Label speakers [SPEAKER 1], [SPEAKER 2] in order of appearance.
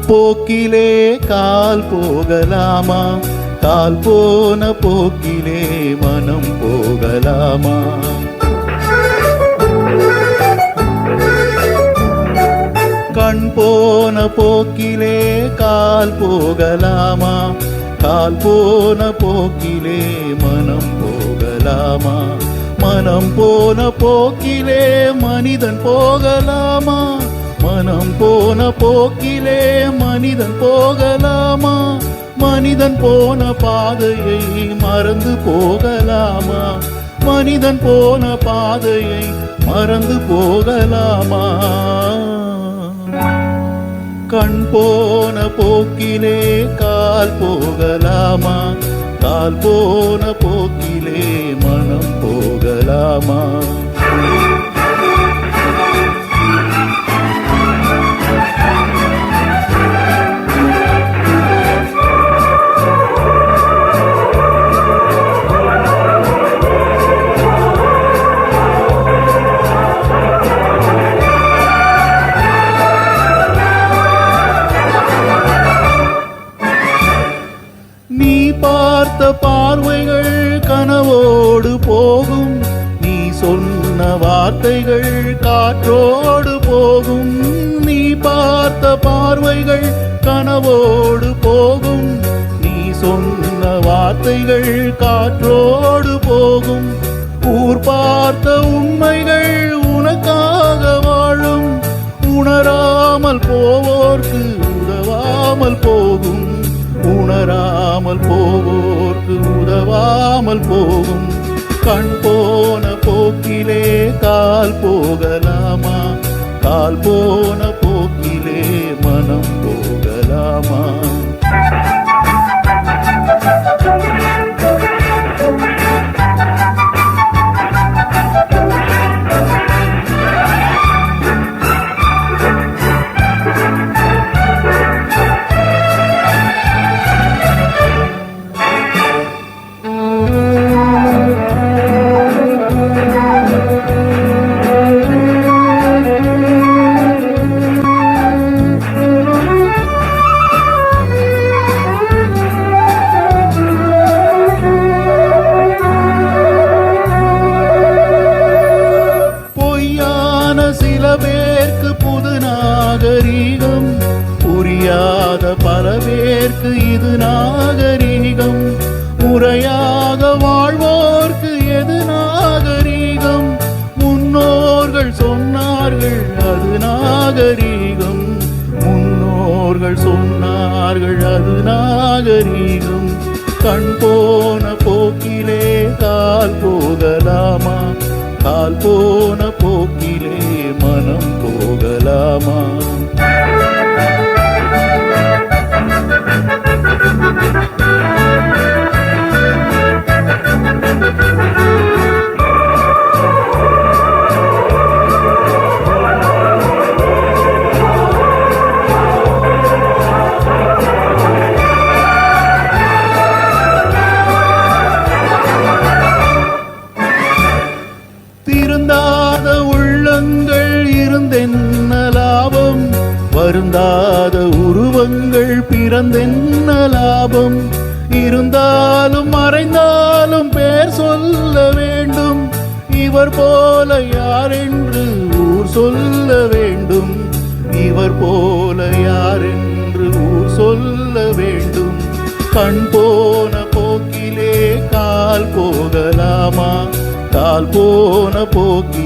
[SPEAKER 1] போக்கிலே கால் போகலாமா? கால் போன போக்கிலே மனம் போகலாமா? கண் போன போக்கிலே கால் போகலாமா? கால் போன போக்கிலே மனம் போகலாமா? மனம் போன போக்கிலே மனிதன் போகலாமா? மனம் போன போக்கிலே மனிதன் போகலாமா? மனிதன் போன பாதையை மறந்து போகலாமா? மனிதன் போன பாதையை மறந்து போகலாமா? கண் போன போக்கிலே கால் போகலாமா? கால் போன போக்கிலே மனம் போகலாமா? நீ பார்த்த பார்வைகள் கனவோடு போகும், நீ சொன்ன வார்த்தைகள் காற்றோடு போகும். நீ பார்த்த பார்வைகள் கனவோடு போகும், நீ சொன்ன வார்த்தைகள் காற்றோடு போகும். ஊர் பார்த்த உண்மைகள் உனக்காக வாழும், உணராமல் போவோர்க்கு உதவாமல் போகும். உணராமல் போவோர்க்கு உதவாமல் போகும். கண் போன போக்கிலே கால் போகலாமா? கால் போன போக்கிலே மனம் போகலாமா? சில பேர்க்கு புது நாகரீகம், புரியாத பல பேர்க்கு இது நாகரீகம். முறையாக வாழ்வோர்க்கு எது நாகரீகம்? முன்னோர்கள் சொன்னார்கள் அது நாகரீகம். முன்னோர்கள் சொன்னார்கள் அது நாகரீகம். கண் போன போக்கிலே கால் போகலாமா? கால் போன போக்கிலே மனம் போகலாமா? திருந்தாத உள்ளங்கள் இருந்தென்ன லாபம்? வருந்தாத உருவங்கள் பிறந்தென்ன லாபம்? இருந்தாலும் மறைந்தாலும் பேர் சொல்ல வேண்டும். இவர் போல யார் என்று ஊர் சொல்ல வேண்டும். இவர் போல யார் என்று ஊர் சொல்ல வேண்டும். கண் போன போக்கிலே கால் போகலாமா? கால் போன போக்கிலே